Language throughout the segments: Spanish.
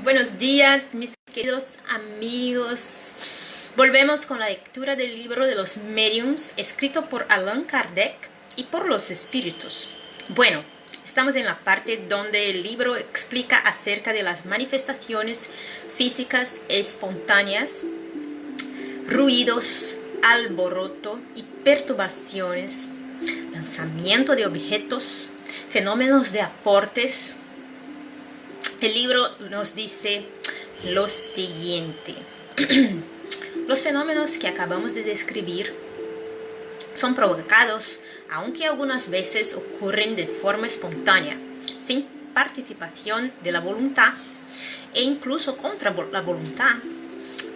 Buenos días, mis queridos amigos. Volvemos con la lectura del libro de los Mediums, escrito por Allan Kardec y por los espíritus. Bueno, estamos en la parte donde el libro explica acerca de las manifestaciones físicas espontáneas, ruidos, alboroto y perturbaciones, lanzamiento de objetos, fenómenos de aportes. El libro nos dice lo siguiente. Los fenómenos que acabamos de describir son provocados, aunque algunas veces ocurren de forma espontánea, sin participación de la voluntad e incluso contra la voluntad,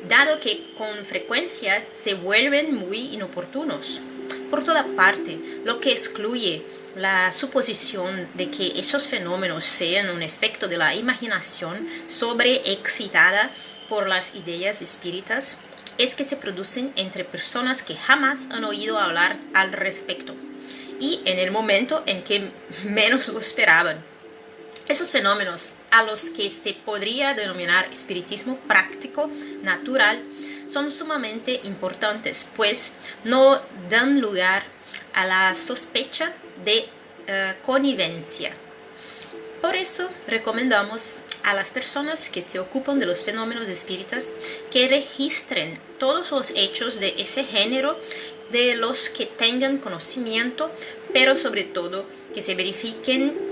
dado que con frecuencia se vuelven muy inoportunos por toda parte, lo que excluye la suposición de que esos fenómenos sean un efecto de la imaginación sobreexcitada por las ideas espíritas, es que se producen entre personas que jamás han oído hablar al respecto y en el momento en que menos lo esperaban. Esos fenómenos, a los que se podría denominar espiritismo práctico, natural, son sumamente importantes, pues no dan lugar a la sospecha de connivencia. Por eso recomendamos a las personas que se ocupan de los fenómenos espíritas que registren todos los hechos de ese género de los que tengan conocimiento, pero sobre todo que se verifiquen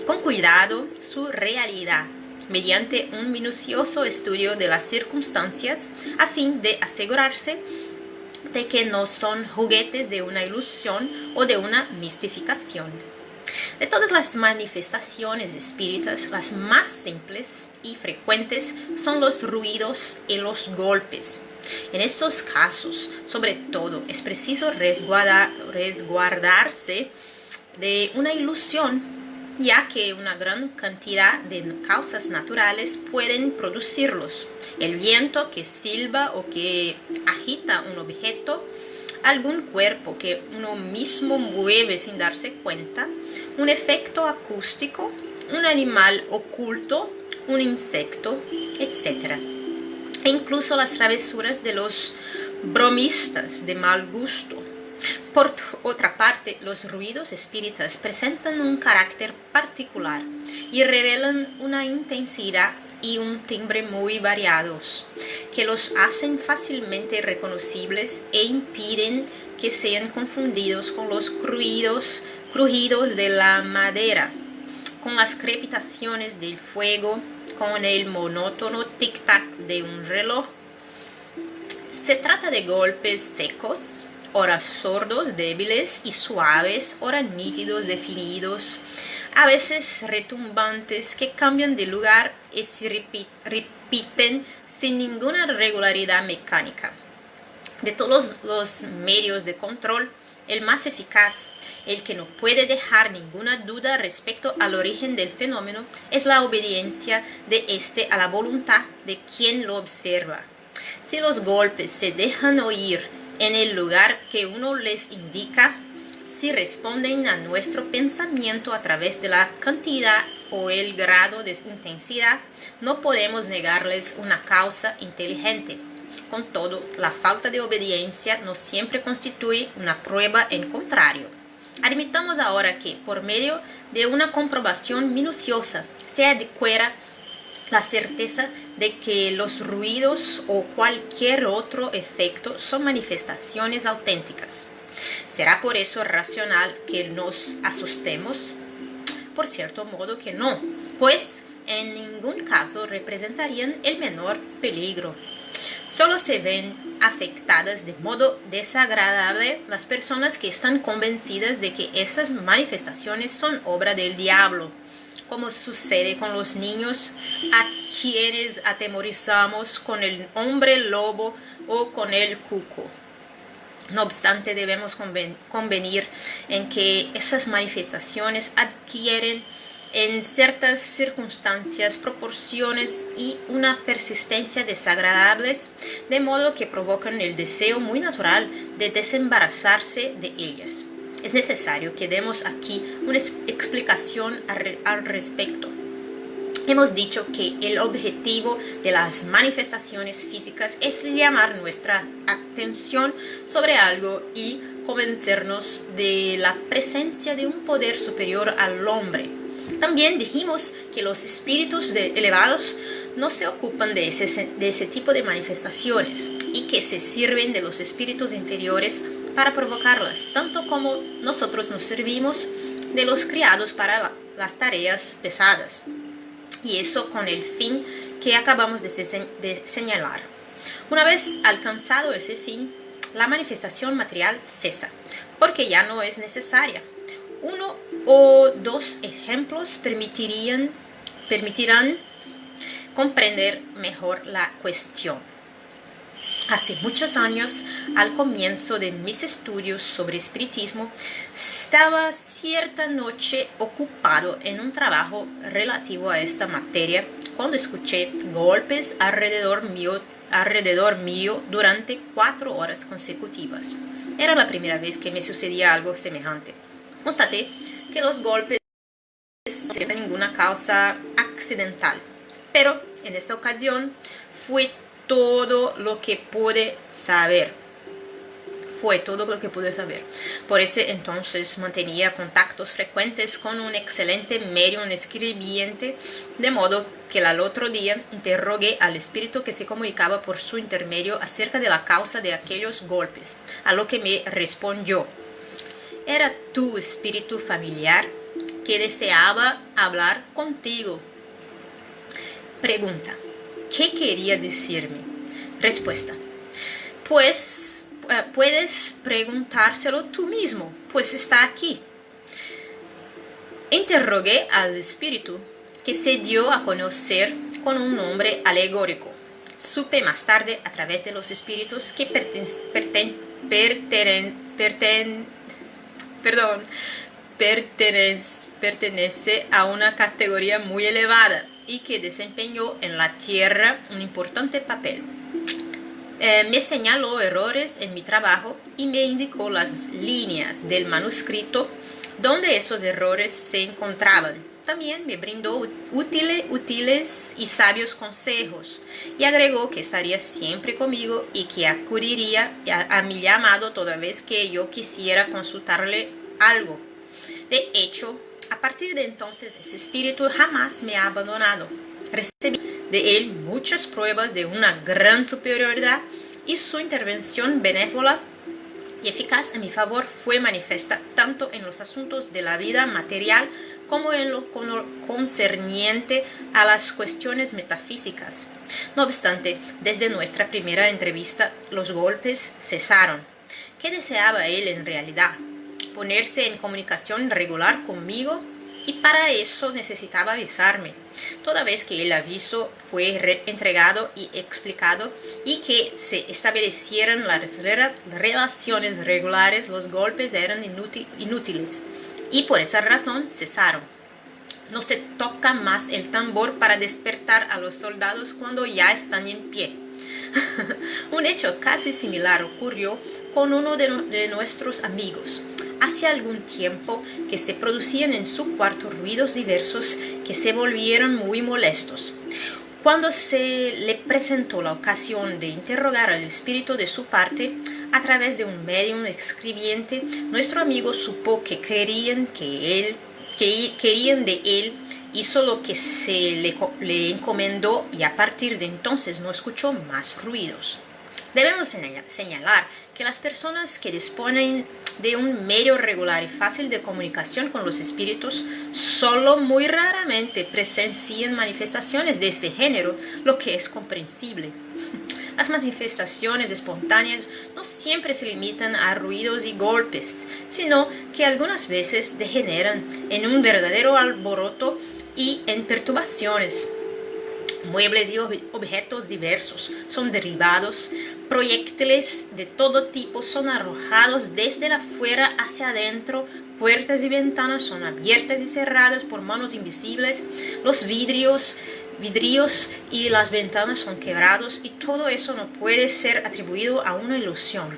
con cuidado su realidad mediante un minucioso estudio de las circunstancias a fin de asegurarse de que no son juguetes de una ilusión o de una mistificación. De todas las manifestaciones espíritas, las más simples y frecuentes son los ruidos y los golpes. En estos casos, sobre todo, es preciso resguardarse de una ilusión, ya que una gran cantidad de causas naturales pueden producirlos. El viento que silba o que agita un objeto, algún cuerpo que uno mismo mueve sin darse cuenta, un efecto acústico, un animal oculto, un insecto, etc. E incluso las travesuras de los bromistas de mal gusto. Por otra parte, los ruidos espíritas presentan un carácter particular y revelan una intensidad y un timbre muy variados, que los hacen fácilmente reconocibles e impiden que sean confundidos con los crujidos de la madera, con las crepitaciones del fuego, con el monótono tic-tac de un reloj. Se trata de golpes secos, ora sordos, débiles y suaves, ora nítidos, definidos, a veces retumbantes, que cambian de lugar y se repiten sin ninguna regularidad mecánica. De todos los medios de control, el más eficaz, el que no puede dejar ninguna duda respecto al origen del fenómeno, es la obediencia de éste a la voluntad de quien lo observa. Si los golpes se dejan oír en el lugar que uno les indica, si responden a nuestro pensamiento a través de la cantidad o el grado de intensidad, no podemos negarles una causa inteligente. Con todo, la falta de obediencia no siempre constituye una prueba en contrario. Admitamos ahora que, por medio de una comprobación minuciosa, se adquiera la certeza de que los ruidos o cualquier otro efecto son manifestaciones auténticas. ¿Será por eso racional que nos asustemos? Por cierto modo que no, pues en ningún caso representarían el menor peligro. Solo se ven afectadas de modo desagradable las personas que están convencidas de que esas manifestaciones son obra del diablo, como sucede con los niños a quienes atemorizamos con el hombre lobo o con el cuco. No obstante, debemos convenir en que esas manifestaciones adquieren en ciertas circunstancias, proporciones y una persistencia desagradables, de modo que provocan el deseo muy natural de desembarazarse de ellas. Es necesario que demos aquí una explicación al respecto. Hemos dicho que el objetivo de las manifestaciones físicas es llamar nuestra atención sobre algo y convencernos de la presencia de un poder superior al hombre. También dijimos que los espíritus elevados no se ocupan de ese tipo de manifestaciones y que se sirven de los espíritus inferiores para provocarlas, tanto como nosotros nos servimos de los criados para las tareas pesadas. Y eso con el fin que acabamos de señalar. Una vez alcanzado ese fin, la manifestación material cesa, porque ya no es necesaria. Uno o dos ejemplos permitirán comprender mejor la cuestión. Hace muchos años, al comienzo de mis estudios sobre espiritismo, estaba cierta noche ocupado en un trabajo relativo a esta materia cuando escuché golpes alrededor mío durante 4 horas consecutivas. Era la primera vez que me sucedía algo semejante. Constaté que los golpes no tenían ninguna causa accidental, pero en esta ocasión fue todo lo que pude saber. Por ese entonces mantenía contactos frecuentes con un excelente medium escribiente, de modo que al otro día interrogué al espíritu que se comunicaba por su intermedio acerca de la causa de aquellos golpes, a lo que me respondió: era tu espíritu familiar que deseaba hablar contigo. Pregunta: ¿qué quería decirme? Respuesta: pues puedes preguntárselo tú mismo, pues está aquí. Interrogué al espíritu, que se dio a conocer con un nombre alegórico. Supe más tarde, a través de los espíritus, que pertenece a una categoría muy elevada y que desempeñó en la tierra un importante papel. Me señaló errores en mi trabajo y me indicó las líneas del manuscrito donde esos errores se encontraban. También me brindó útiles y sabios consejos y agregó que estaría siempre conmigo y que acudiría a mi llamado toda vez que yo quisiera consultarle algo. De hecho, a partir de entonces, ese espíritu jamás me ha abandonado. Recibí de él muchas pruebas de una gran superioridad y su intervención benévola y eficaz en mi favor fue manifiesta tanto en los asuntos de la vida material como en lo concerniente a las cuestiones metafísicas. No obstante, desde nuestra primera entrevista, los golpes cesaron. ¿Qué deseaba él en realidad? Ponerse en comunicación regular conmigo, y para eso necesitaba avisarme. Toda vez que el aviso fue entregado y explicado y que se establecieran las relaciones regulares, los golpes eran inútiles y por esa razón cesaron. No se toca más el tambor para despertar a los soldados cuando ya están en pie. Un hecho casi similar ocurrió con uno de nuestros amigos. Hace algún tiempo que se producían en su cuarto ruidos diversos que se volvieron muy molestos. Cuando se le presentó la ocasión de interrogar al espíritu de su parte, a través de un medium escribiente, nuestro amigo supo que querían de él, hizo lo que se le encomendó y a partir de entonces no escuchó más ruidos. Debemos señalar que las personas que disponen de un medio regular y fácil de comunicación con los espíritus solo muy raramente presencian manifestaciones de ese género, lo que es comprensible. Las manifestaciones espontáneas no siempre se limitan a ruidos y golpes, sino que algunas veces degeneran en un verdadero alboroto y en perturbaciones. Muebles y objetos diversos son derribados, proyectiles de todo tipo son arrojados desde afuera hacia adentro, puertas y ventanas son abiertas y cerradas por manos invisibles, los vidrios y las ventanas son quebrados y todo eso no puede ser atribuido a una ilusión.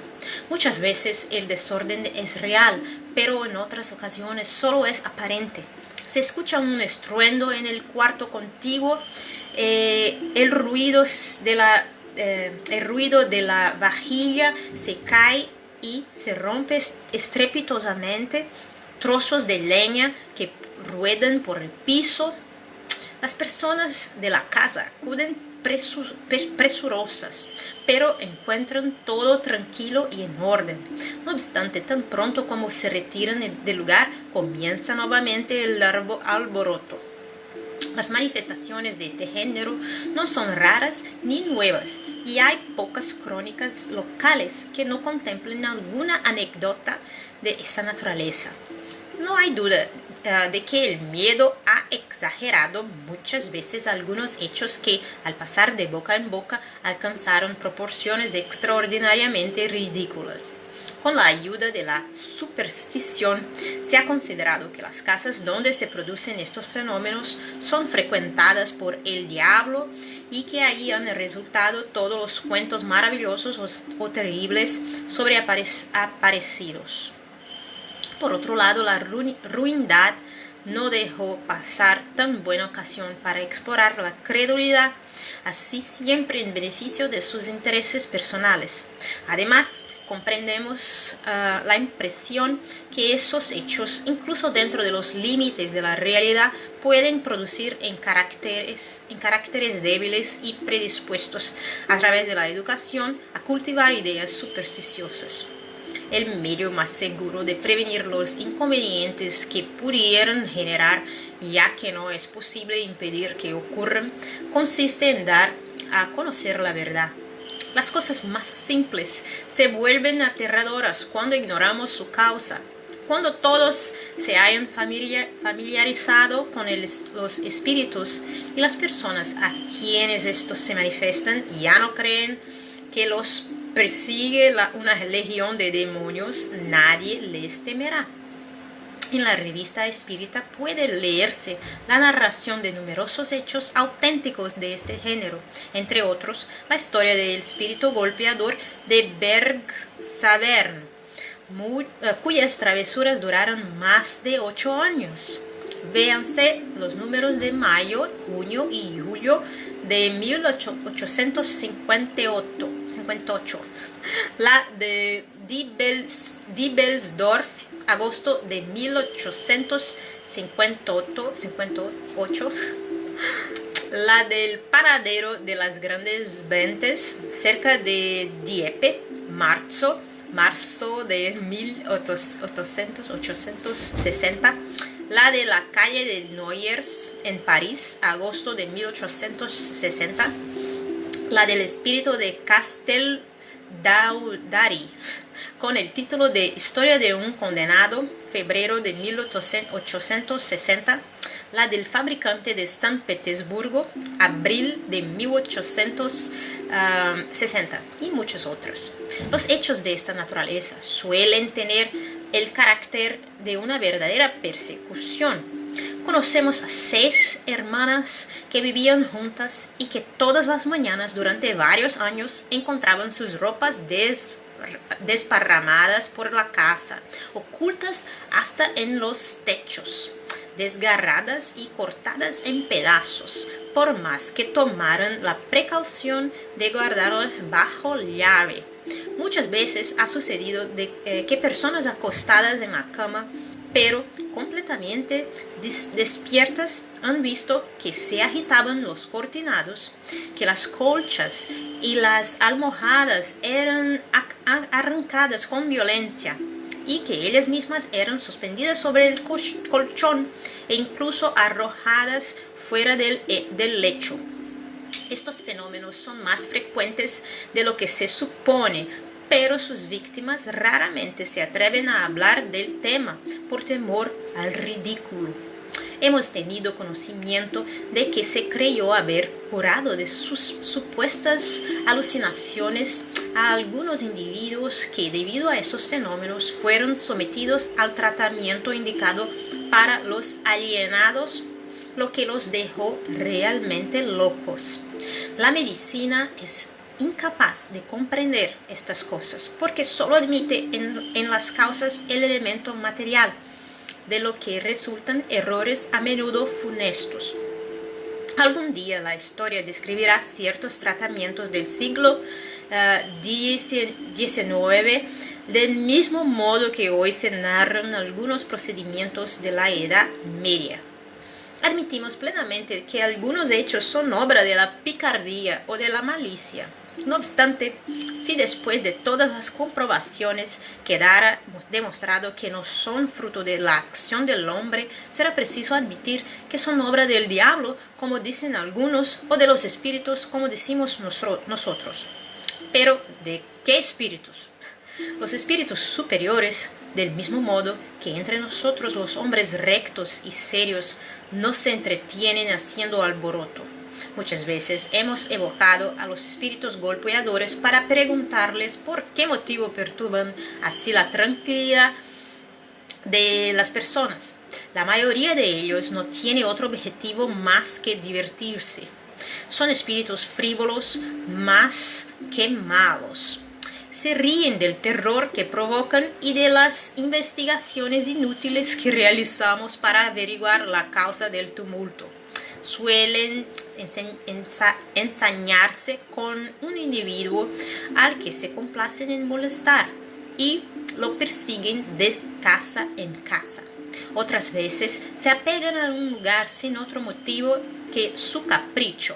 Muchas veces el desorden es real, pero en otras ocasiones solo es aparente. Se escucha un estruendo en el cuarto contiguo, el ruido de la vajilla se cae y se rompe estrepitosamente, trozos de leña que ruedan por el piso. Las personas de la casa acuden presurosas, pero encuentran todo tranquilo y en orden. No obstante, tan pronto como se retiran del lugar, comienza nuevamente el alboroto. Las manifestaciones de este género no son raras ni nuevas, y hay pocas crónicas locales que no contemplen alguna anécdota de esa naturaleza. No hay duda de que el miedo ha exagerado muchas veces algunos hechos que, al pasar de boca en boca, alcanzaron proporciones extraordinariamente ridículas. Con la ayuda de la superstición, se ha considerado que las casas donde se producen estos fenómenos son frecuentadas por el diablo y que ahí han resultado todos los cuentos maravillosos o terribles sobre aparecidos. Por otro lado, la ruindad no dejó pasar tan buena ocasión para explorar la credulidad, así siempre en beneficio de sus intereses personales. Además, comprendemos la impresión que esos hechos, incluso dentro de los límites de la realidad, pueden producir en caracteres débiles y predispuestos a través de la educación a cultivar ideas supersticiosas. El medio más seguro de prevenir los inconvenientes que pudieran generar, ya que no es posible impedir que ocurran, consiste en dar a conocer la verdad. Las cosas más simples se vuelven aterradoras cuando ignoramos su causa. Cuando todos se hayan familiarizado con los espíritus y las personas a quienes estos se manifiestan ya no creen que los persigue una legión de demonios, nadie les temerá. En la revista espírita puede leerse la narración de numerosos hechos auténticos de este género, entre otros la historia del espíritu golpeador de Bergsavern, cuyas travesuras duraron más de 8 años. Véanse los números de mayo, junio y julio de 1858, la de Diebelsdorf, agosto de 1858, la del paradero de las grandes ventas cerca de Dieppe, marzo de 1860, la de la calle de Noyers en París, agosto de 1860, la del espíritu de Casteldaudary, con el título de Historia de un condenado, febrero de 1860, la del fabricante de San Petersburgo, abril de 1860, y muchas otras. Los hechos de esta naturaleza suelen tener el carácter de una verdadera persecución. Conocemos a 6 hermanas que vivían juntas y que todas las mañanas durante varios años encontraban sus ropas desparramadas por la casa, ocultas hasta en los techos, desgarradas y cortadas en pedazos, por más que tomaran la precaución de guardarlas bajo llave. Muchas veces ha sucedido que personas acostadas en la cama, pero completamente despiertas, han visto que se agitaban los cortinados, que las colchas y las almohadas eran arrancadas con violencia y que ellas mismas eran suspendidas sobre el colchón e incluso arrojadas fuera del lecho. Estos fenómenos son más frecuentes de lo que se supone, pero sus víctimas raramente se atreven a hablar del tema por temor al ridículo. Hemos tenido conocimiento de que se creyó haber curado de sus supuestas alucinaciones a algunos individuos que, debido a esos fenómenos, fueron sometidos al tratamiento indicado para los alienados, lo que los dejó realmente locos. La medicina es incapaz de comprender estas cosas porque solo admite en las causas el elemento material. de lo que resultan errores a menudo funestos. Algún día la historia describirá ciertos tratamientos del siglo XIX del mismo modo que hoy se narran algunos procedimientos de la Edad Media. Admitimos plenamente que algunos hechos son obra de la picardía o de la malicia. No obstante, si después de todas las comprobaciones quedara demostrado que no son fruto de la acción del hombre, será preciso admitir que son obra del diablo, como dicen algunos, o de los espíritus, como decimos nosotros. Pero, ¿de qué espíritus? Los espíritus superiores, del mismo modo que entre nosotros los hombres rectos y serios no se entretienen haciendo alboroto. Muchas veces hemos evocado a los espíritus golpeadores para preguntarles por qué motivo perturban así la tranquilidad de las personas. La mayoría de ellos no tiene otro objetivo más que divertirse. Son espíritus frívolos más que malos. Se ríen del terror que provocan y de las investigaciones inútiles que realizamos para averiguar la causa del tumulto. Suelen ensañarse con un individuo al que se complacen en molestar y lo persiguen de casa en casa. Otras veces se apegan a un lugar sin otro motivo que su capricho.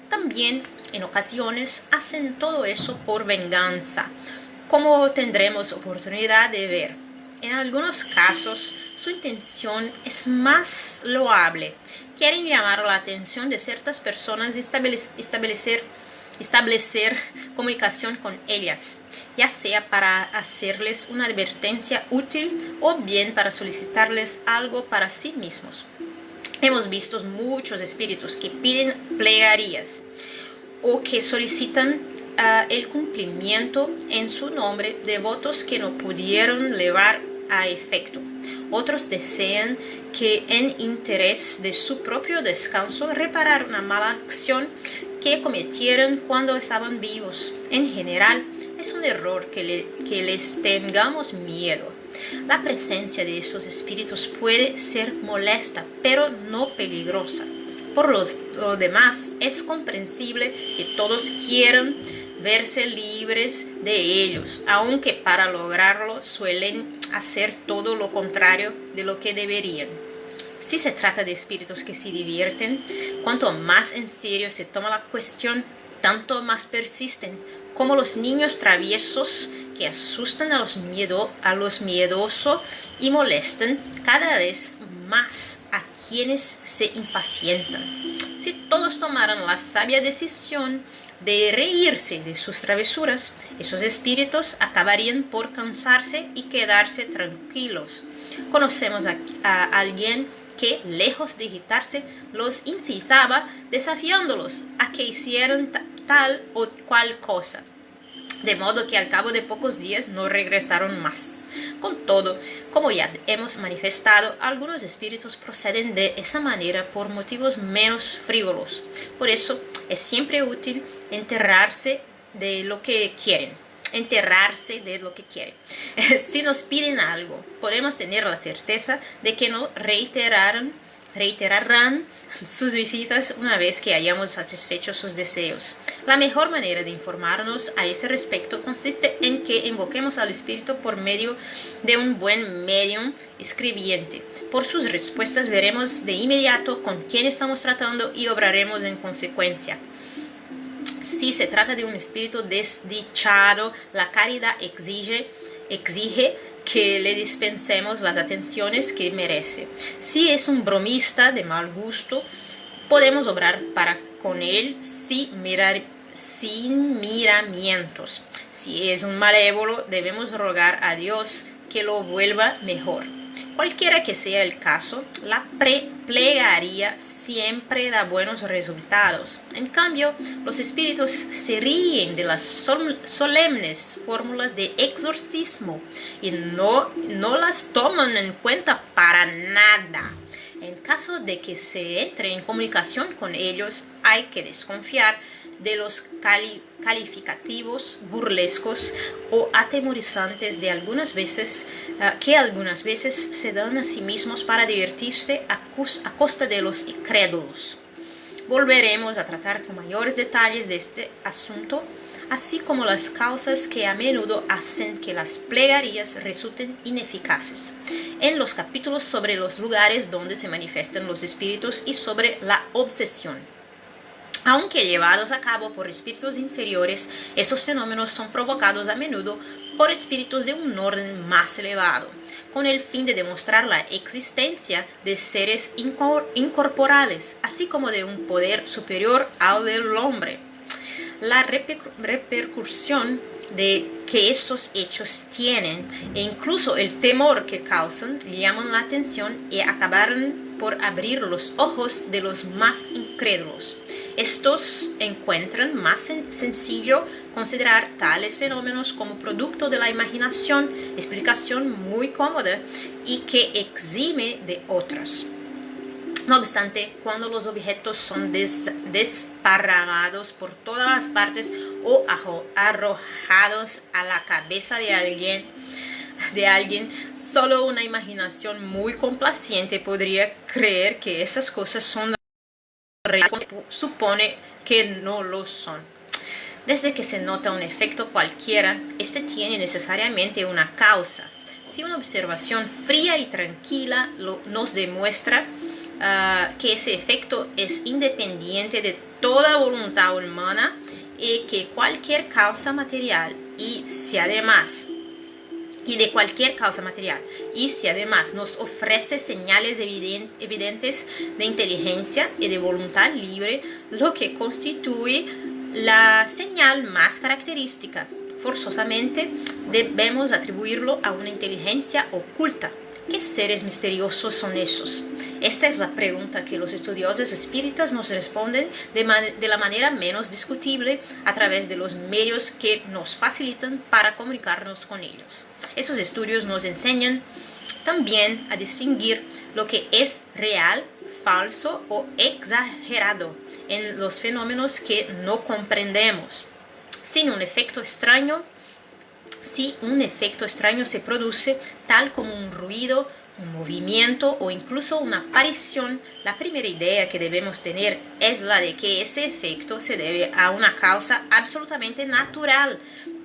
También en ocasiones hacen todo eso por venganza, como tendremos oportunidad de ver. En algunos casos su intención es más loable. Quieren llamar la atención de ciertas personas y establecer comunicación con ellas, ya sea para hacerles una advertencia útil o bien para solicitarles algo para sí mismos. Hemos visto muchos espíritus que piden plegarias o que solicitan el cumplimiento en su nombre de votos que no pudieron llevar a efecto. Otros desean que en interés de su propio descanso reparar una mala acción que cometieron cuando estaban vivos. En general, es un error que les tengamos miedo. La presencia de esos espíritus puede ser molesta, pero no peligrosa. Por lo demás, es comprensible que todos quieran verse libres de ellos, aunque para lograrlo suelen hacer todo lo contrario de lo que deberían. Si se trata de espíritus que se divierten, cuanto más en serio se toma la cuestión, tanto más persisten, como los niños traviesos que asustan a los miedosos y molestan cada vez más a quienes se impacientan. Si todos tomaran la sabia decisión de reírse de sus travesuras, esos espíritus acabarían por cansarse y quedarse tranquilos. Conocemos a alguien que, lejos de irritarse, los incitaba desafiándolos a que hicieran tal o cual cosa, de modo que al cabo de pocos días no regresaron más. Con todo, como ya hemos manifestado, algunos espíritus proceden de esa manera por motivos menos frívolos. Por eso es siempre útil enterarse de lo que quieren. Si nos piden algo, podemos tener la certeza de que no reiterarán sus visitas una vez que hayamos satisfecho sus deseos. La mejor manera de informarnos a ese respecto consiste en que invoquemos al espíritu por medio de un buen medium escribiente. Por sus respuestas veremos de inmediato con quién estamos tratando y obraremos en consecuencia. Si se trata de un espíritu desdichado, la caridad exige que le dispensemos las atenciones que merece. Si es un bromista de mal gusto, podemos obrar para con él sin miramientos. Si es un malévolo, debemos rogar a Dios que lo vuelva mejor. Cualquiera que sea el caso, la plegaria siempre da buenos resultados. En cambio, los espíritus se ríen de las solemnes fórmulas de exorcismo y no las toman en cuenta para nada. En caso de que se entre en comunicación con ellos, hay que desconfiar de los calificativos burlescos o atemorizantes de que algunas veces se dan a sí mismos para divertirse a costa de los incrédulos. Volveremos a tratar con mayores detalles de este asunto, así como las causas que a menudo hacen que las plegarias resulten ineficaces, en los capítulos sobre los lugares donde se manifiestan los espíritus y sobre la obsesión. Aunque llevados a cabo por espíritus inferiores, esos fenómenos son provocados a menudo por espíritus de un orden más elevado, con el fin de demostrar la existencia de seres incorporales, así como de un poder superior al del hombre. La repercusión de que esos hechos tienen e incluso el temor que causan llaman la atención y acabaron por abrir los ojos de los más incrédulos. Estos encuentran más sencillo considerar tales fenómenos como producto de la imaginación, explicación muy cómoda y que exime de otras. No obstante, cuando los objetos son desparramados por todas las partes o arrojados a la cabeza de alguien, solo una imaginación muy complaciente podría creer que esas cosas son reales, supone que no lo son. Desde que se nota un efecto cualquiera, este tiene necesariamente una causa. Si una observación fría y tranquila nos demuestra que ese efecto es independiente de toda voluntad humana y que cualquier causa material y si además nos ofrece señales evidentes de inteligencia y de voluntad libre, lo que constituye la señal más característica, forzosamente debemos atribuirlo a una inteligencia oculta. ¿Qué seres misteriosos son esos? Esta es la pregunta que los estudiosos espíritas nos responden de la manera menos discutible a través de los medios que nos facilitan para comunicarnos con ellos. Esos estudios nos enseñan también a distinguir lo que es real, falso o exagerado en los fenómenos que no comprendemos. Si un efecto extraño se produce, tal como un ruido, un movimiento o incluso una aparición, la primera idea que debemos tener es la de que ese efecto se debe a una causa absolutamente natural,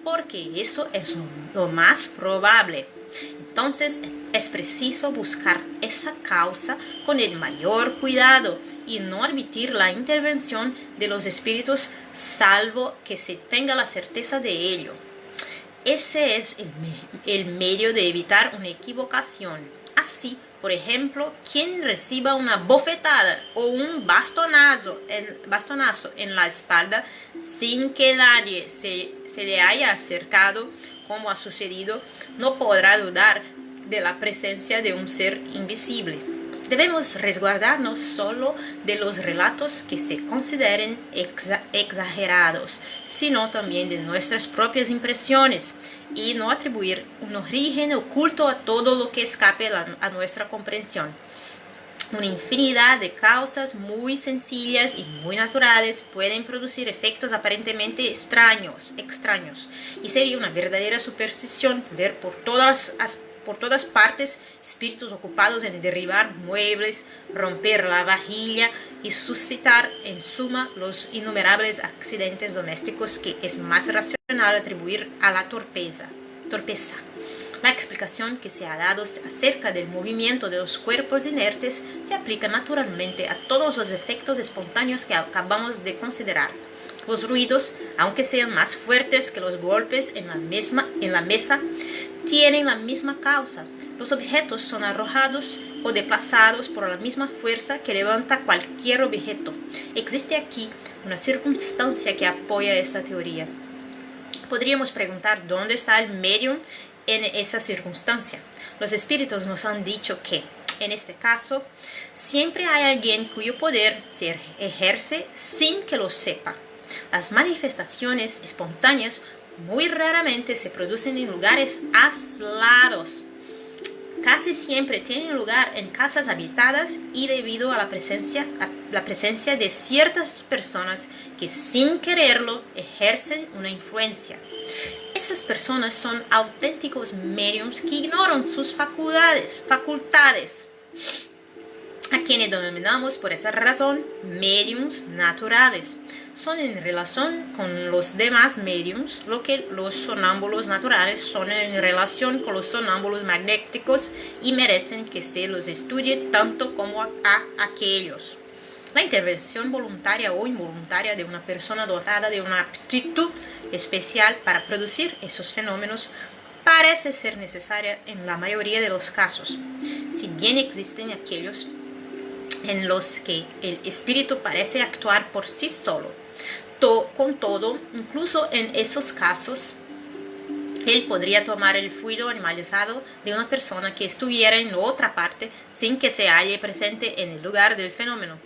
porque eso es lo más probable. Entonces es preciso buscar esa causa con el mayor cuidado y no admitir la intervención de los espíritus salvo que se tenga la certeza de ello. Ese es el medio de evitar una equivocación. Así, por ejemplo, quien reciba una bofetada o un bastonazo en la espalda sin que nadie se le haya acercado, como ha sucedido, no podrá dudar de la presencia de un ser invisible. Debemos resguardarnos solo de los relatos que se consideren exagerados, sino también de nuestras propias impresiones, y no atribuir un origen oculto a todo lo que escape a nuestra comprensión. Una infinidad de causas muy sencillas y muy naturales pueden producir efectos aparentemente extraños, y sería una verdadera superstición ver por todas partes espíritus ocupados en derribar muebles, romper la vajilla y suscitar en suma los innumerables accidentes domésticos que es más racional atribuir a la torpeza. La explicación que se ha dado acerca del movimiento de los cuerpos inertes se aplica naturalmente a todos los efectos espontáneos que acabamos de considerar. Los ruidos, aunque sean más fuertes que los golpes en la mesa, tienen la misma causa. Los objetos son arrojados o desplazados por la misma fuerza que levanta cualquier objeto. Existe aquí una circunstancia que apoya esta teoría. Podríamos preguntar dónde está el medium en esa circunstancia. Los espíritus nos han dicho que, en este caso, siempre hay alguien cuyo poder se ejerce sin que lo sepa. Las manifestaciones espontáneas muy raramente se producen en lugares aislados. casi siempre tienen lugar en casas habitadas y debido a la presencia de ciertas personas que sin quererlo ejercen una influencia. Esas personas son auténticos mediums que ignoran sus facultades, a quienes denominamos por esa razón mediums naturales. Son en relación con los demás mediums lo que los sonámbulos naturales son en relación con los sonámbulos magnéticos y merecen que se los estudie tanto como a aquellos. La intervención voluntaria o involuntaria de una persona dotada de una aptitud especial para producir esos fenómenos parece ser necesaria en la mayoría de los casos, si bien existen aquellos en los que el espíritu parece actuar por sí solo. Con todo, incluso en esos casos, él podría tomar el fluido animalizado de una persona que estuviera en otra parte sin que se halle presente en el lugar del fenómeno.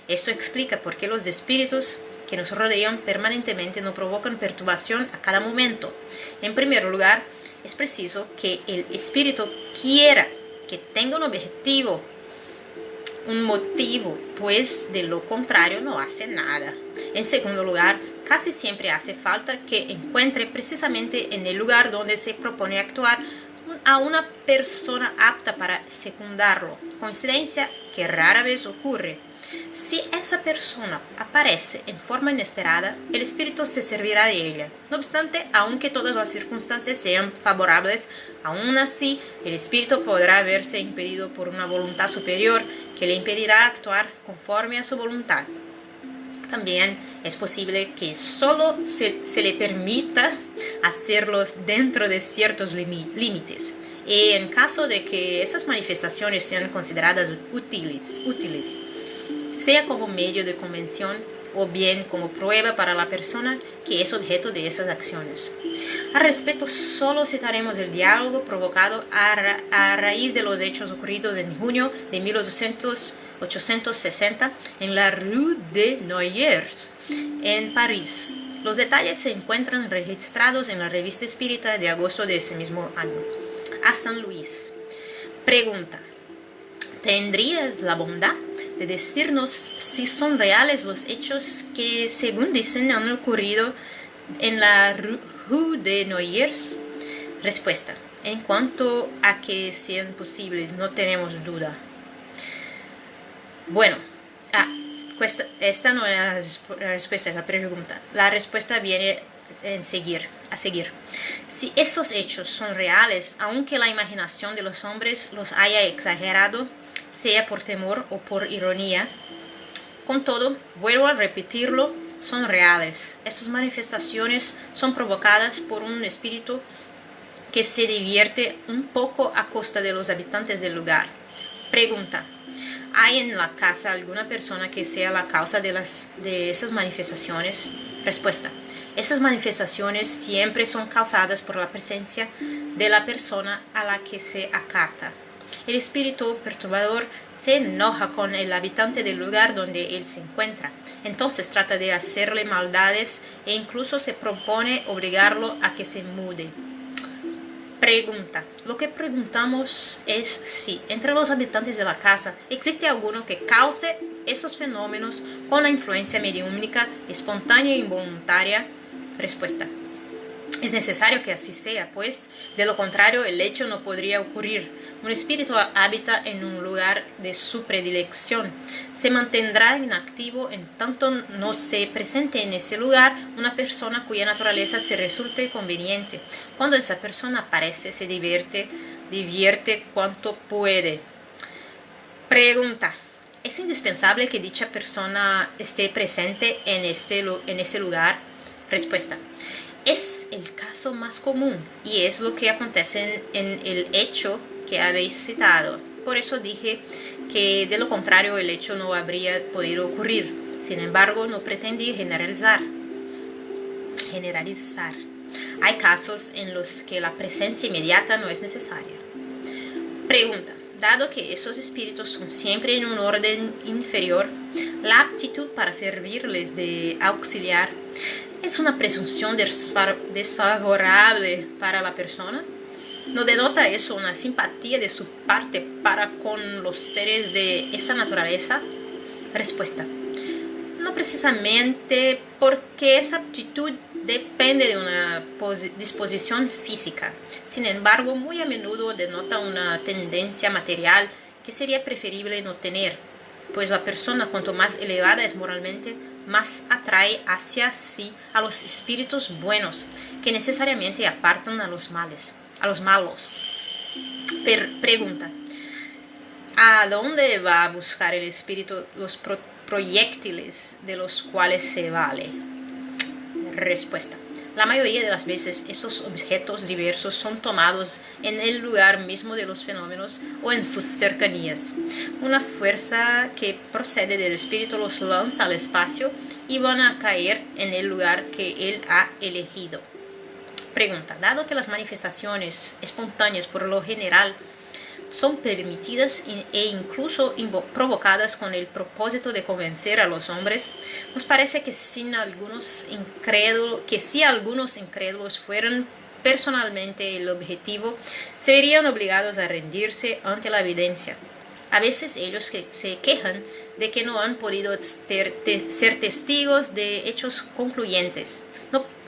Esto explica por qué los espíritus que nos rodean permanentemente no provocan perturbación a cada momento. En primer lugar, es preciso que el espíritu quiera, que tenga un objetivo, un motivo, pues de lo contrario no hace nada. En segundo lugar, casi siempre hace falta que encuentre precisamente en el lugar donde se propone actuar a una persona apta para secundarlo, coincidencia que rara vez ocurre. Si esa persona aparece en forma inesperada, el espíritu se servirá de ella. No obstante, aunque todas las circunstancias sean favorables, aún así el espíritu podrá verse impedido por una voluntad superior que le impedirá actuar conforme a su voluntad. También es posible que solo se le permita hacerlo dentro de ciertos límites. Y en caso de que esas manifestaciones sean consideradas útiles, sea como medio de convención o bien como prueba para la persona que es objeto de esas acciones. Al respecto, solo citaremos el diálogo provocado a raíz de los hechos ocurridos en junio de 1860 en la Rue de Noyers, en París. Los detalles se encuentran registrados en la Revista Espírita de agosto de ese mismo año. A San Luis. Pregunta: ¿tendrías la bondad de decirnos si son reales los hechos que, según dicen, han ocurrido en la Rue de Noyers? Respuesta: en cuanto a que sean posibles, no tenemos duda. Bueno, esta no es la respuesta, es la pregunta. La respuesta viene a seguir. Si esos hechos son reales, aunque la imaginación de los hombres los haya exagerado, sea por temor o por ironía, con todo, vuelvo a repetirlo, son reales. Estas manifestaciones son provocadas por un espíritu que se divierte un poco a costa de los habitantes del lugar. Pregunta: ¿hay en la casa alguna persona que sea la causa de esas manifestaciones? Respuesta: esas manifestaciones siempre son causadas por la presencia de la persona a la que se acata. El espíritu perturbador se enoja con el habitante del lugar donde él se encuentra. Entonces trata de hacerle maldades e incluso se propone obligarlo a que se mude. Pregunta: lo que preguntamos es si entre los habitantes de la casa existe alguno que cause esos fenómenos con la influencia mediúmnica espontánea e involuntaria. Respuesta: es necesario que así sea, pues de lo contrario el hecho no podría ocurrir. Un espíritu habita en un lugar de su predilección. Se mantendrá inactivo en tanto no se presente en ese lugar una persona cuya naturaleza se resulte conveniente. Cuando esa persona aparece, se divierte cuanto puede. Pregunta: ¿es indispensable que dicha persona esté presente en ese lugar? Respuesta: es el caso más común y es lo que acontece en el hecho que habéis citado. Por eso dije que de lo contrario el hecho no habría podido ocurrir. Sin embargo, no pretendí generalizar. Hay casos en los que la presencia inmediata no es necesaria. Pregunta: dado que esos espíritus son siempre en un orden inferior, la aptitud para servirles de auxiliar ¿es una presunción desfavorable para la persona? ¿No denota eso una simpatía de su parte para con los seres de esa naturaleza? Respuesta: no precisamente, porque esa aptitud depende de una disposición física. Sin embargo, muy a menudo denota una tendencia material que sería preferible no tener, pues la persona cuanto más elevada es moralmente, más atrae hacia sí a los espíritus buenos, que necesariamente apartan a los malos. Pregunta: ¿a dónde va a buscar el espíritu los proyectiles de los cuales se vale? Respuesta: la mayoría de las veces esos objetos diversos son tomados en el lugar mismo de los fenómenos o en sus cercanías. Una fuerza que procede del espíritu los lanza al espacio y van a caer en el lugar que él ha elegido. Pregunta: dado que las manifestaciones espontáneas por lo general son permitidas e incluso provocadas con el propósito de convencer a los hombres, nos parece que si algunos incrédulos fueran personalmente el objetivo, se verían obligados a rendirse ante la evidencia. A veces ellos se quejan de que no han podido ser testigos de hechos concluyentes.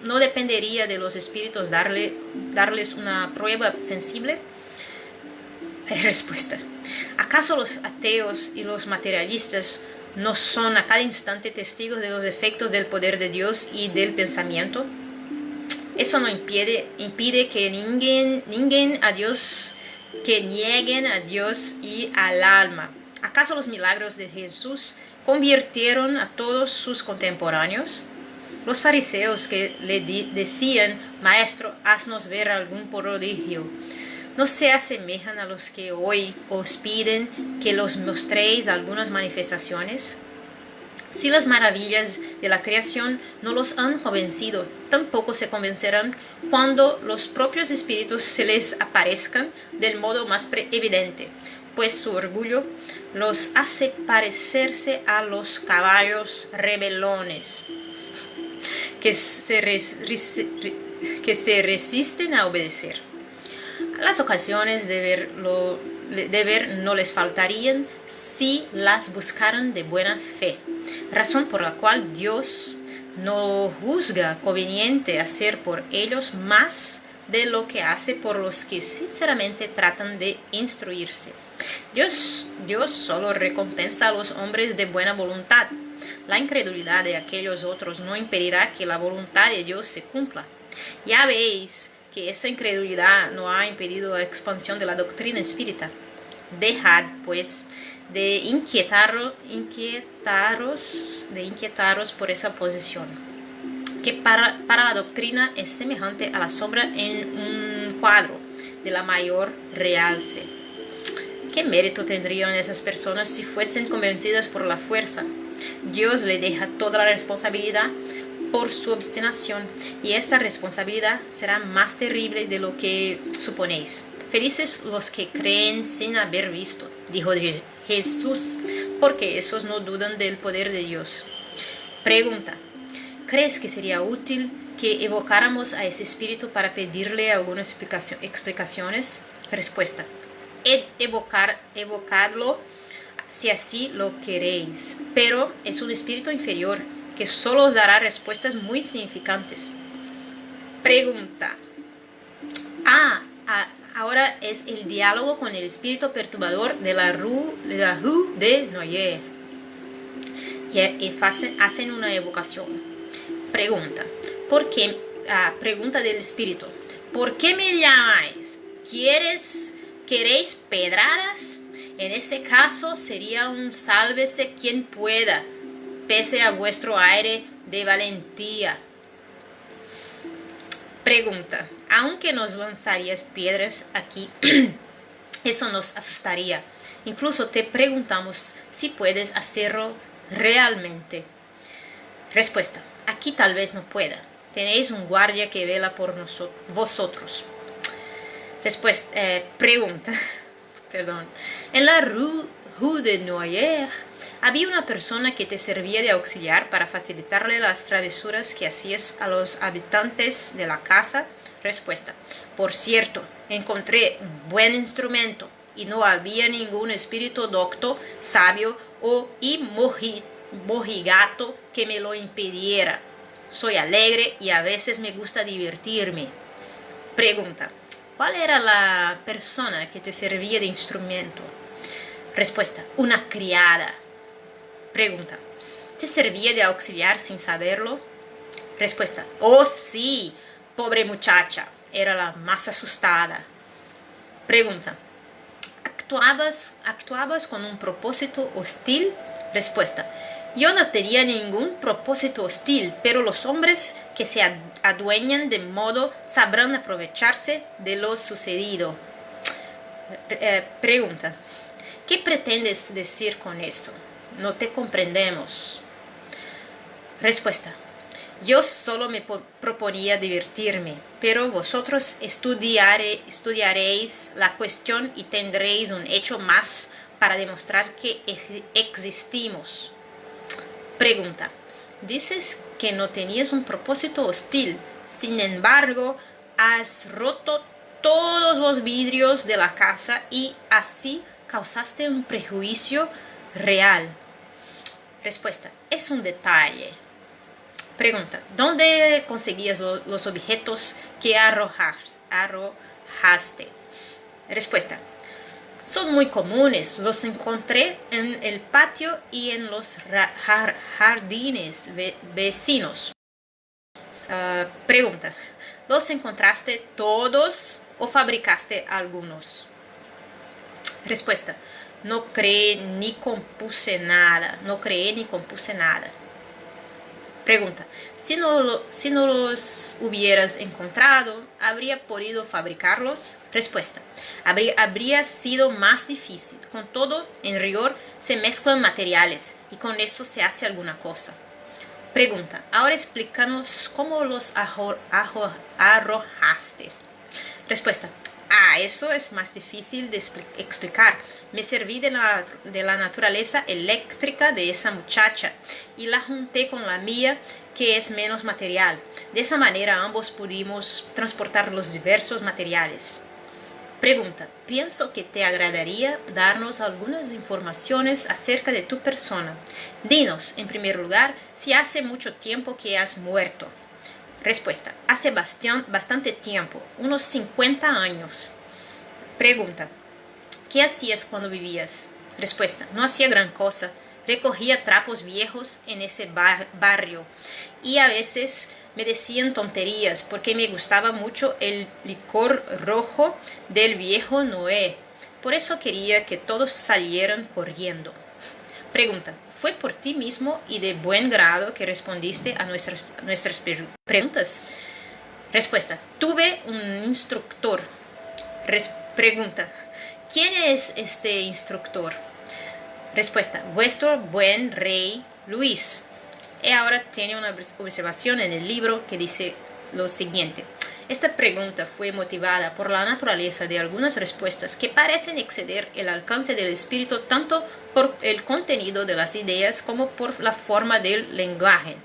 ¿No dependería de los espíritus darles una prueba sensible? Respuesta: ¿acaso los ateos y los materialistas no son a cada instante testigos de los efectos del poder de Dios y del pensamiento? Eso no impide que nieguen a Dios y al alma. ¿Acaso los milagros de Jesús convirtieron a todos sus contemporáneos? Los fariseos que le decían: Maestro, haznos ver algún prodigio, ¿no se asemejan a los que hoy os piden que los mostréis algunas manifestaciones? Si las maravillas de la creación no los han convencido, tampoco se convencerán cuando los propios espíritus se les aparezcan del modo más evidente, pues su orgullo los hace parecerse a los caballos rebelones que se resisten a obedecer. Las ocasiones de ver no les faltarían si las buscaran de buena fe, razón por la cual Dios no juzga conveniente hacer por ellos más de lo que hace por los que sinceramente tratan de instruirse. Dios solo recompensa a los hombres de buena voluntad. La incredulidad de aquellos otros no impedirá que la voluntad de Dios se cumpla. Ya veis que esa incredulidad no ha impedido la expansión de la doctrina espírita. Dejad, pues, de inquietaros por esa posición, que para la doctrina es semejante a la sombra en un cuadro de la mayor realce. ¿Qué mérito tendrían esas personas si fuesen convencidas por la fuerza? Dios le deja toda la responsabilidad por su obstinación, y esa responsabilidad será más terrible de lo que suponéis. Felices los que creen sin haber visto, dijo Jesús, porque esos no dudan del poder de Dios. Pregunta: ¿crees que sería útil que evocáramos a ese espíritu para pedirle algunas explicaciones? Respuesta: evocadlo si así lo queréis, pero es un espíritu inferior que solo os dará respuestas muy significantes. Pregunta: ahora es el diálogo con el espíritu perturbador de la rue de Noyer. Y hacen una evocación. Pregunta: pregunta del espíritu: ¿por qué me llamáis? ¿Queréis pedradas? En ese caso sería un sálvese quien pueda, pese a vuestro aire de valentía. Pregunta: aunque nos lanzarías piedras aquí, eso nos asustaría. Incluso te preguntamos si puedes hacerlo realmente. Respuesta: aquí tal vez no pueda. Tenéis un guardia que vela por vosotros. Pregunta: en la rue Rue de Noyer, había una persona que te servía de auxiliar para facilitarle las travesuras que hacías a los habitantes de la casa. Respuesta: por cierto, encontré un buen instrumento y no había ningún espíritu docto, sabio o mojigato que me lo impidiera. Soy alegre y a veces me gusta divertirme. Pregunta: ¿cuál era la persona que te servía de instrumento? Respuesta: una criada. Pregunta: ¿te servía de auxiliar sin saberlo? Respuesta: oh sí, pobre muchacha, era la más asustada. Pregunta: ¿actuabas con un propósito hostil? Respuesta: yo no tenía ningún propósito hostil, pero los hombres que se adueñan de modo sabrán aprovecharse de lo sucedido. Pregunta: ¿qué pretendes decir con eso? No te comprendemos. Respuesta: yo solo me proponía divertirme, pero vosotros estudiaréis la cuestión y tendréis un hecho más para demostrar que existimos. Pregunta: dices que no tenías un propósito hostil, sin embargo, has roto todos los vidrios de la casa y así causaste un prejuicio real. Respuesta: es un detalle. Pregunta: ¿dónde conseguías los objetos que arrojaste? Respuesta: son muy comunes, los encontré en el patio y en los jardines vecinos. Pregunta: ¿los encontraste todos o fabricaste algunos? Respuesta: no creé ni compuse nada. Pregunta: si no los hubieras encontrado, ¿habría podido fabricarlos? Respuesta: habría sido más difícil. Con todo, en rigor, se mezclan materiales y con eso se hace alguna cosa. Pregunta: ahora explícanos cómo los arrojaste. Respuesta: eso es más difícil de explicar. Me serví de la naturaleza eléctrica de esa muchacha y la junté con la mía, que es menos material. De esa manera ambos pudimos transportar los diversos materiales. Pregunta: pienso que te agradaría darnos algunas informaciones acerca de tu persona. Dinos, en primer lugar, si hace mucho tiempo que has muerto. Respuesta: hace bastante tiempo, unos 50 años. Pregunta: ¿qué hacías cuando vivías? Respuesta: no hacía gran cosa. Recogía trapos viejos en ese barrio y a veces me decían tonterías porque me gustaba mucho el licor rojo del viejo Noé. Por eso quería que todos salieran corriendo. Pregunta: ¿fue por ti mismo y de buen grado que respondiste a nuestras preguntas? Respuesta: tuve un instructor. Pregunta: ¿quién es este instructor? Respuesta: vuestro buen rey Luis. Y ahora tiene una observación en el libro que dice lo siguiente: esta pregunta fue motivada por la naturaleza de algunas respuestas que parecen exceder el alcance del espíritu tanto por el contenido de las ideas como por la forma del lenguaje.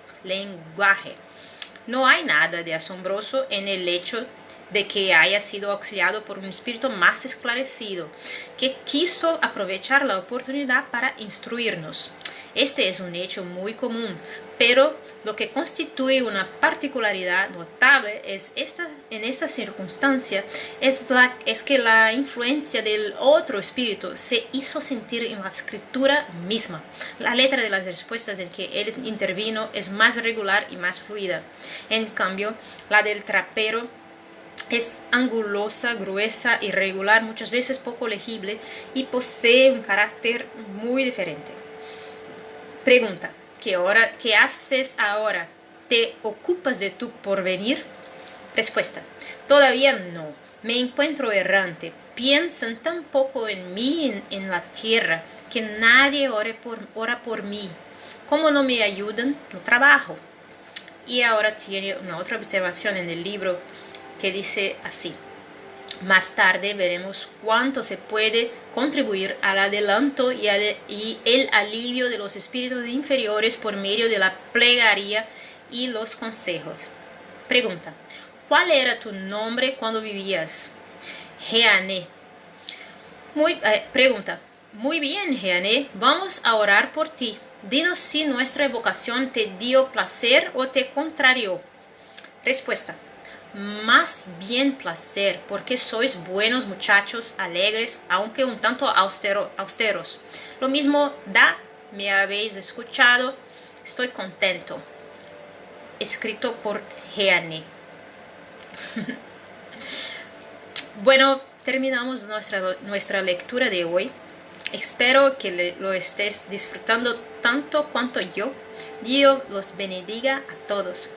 No hay nada de asombroso en el hecho de que haya sido auxiliado por un espíritu más esclarecido, que quiso aprovechar la oportunidad para instruirnos. Este es un hecho muy común, pero lo que constituye una particularidad notable en esta circunstancia es que la influencia del otro espíritu se hizo sentir en la escritura misma. La letra de las respuestas en que él intervino es más regular y más fluida. En cambio, la del trapero es angulosa, gruesa, irregular, muchas veces poco legible y posee un carácter muy diferente. Pregunta: ¿qué haces ahora? ¿Te ocupas de tu porvenir? Respuesta: todavía no. Me encuentro errante. Piensan tan poco en mí en la tierra que nadie ora por mí. Como no me ayudan, no trabajo. Y ahora tiene una otra observación en el libro que dice así: Más tarde veremos cuánto se puede contribuir al adelanto y el alivio de los espíritus inferiores por medio de la plegaria y los consejos. Pregunta: ¿cuál era tu nombre cuando vivías? Jeanne. Pregunta: muy bien, Jeanne, vamos a orar por ti. Dinos si nuestra evocación te dio placer o te contrarió. Respuesta: más bien placer, porque sois buenos muchachos, alegres, aunque un tanto austeros. Lo mismo da, me habéis escuchado, estoy contento. Escrito por Jeanne. Bueno, terminamos nuestra lectura de hoy. Espero que lo estés disfrutando tanto cuanto yo. Dios los bendiga a todos.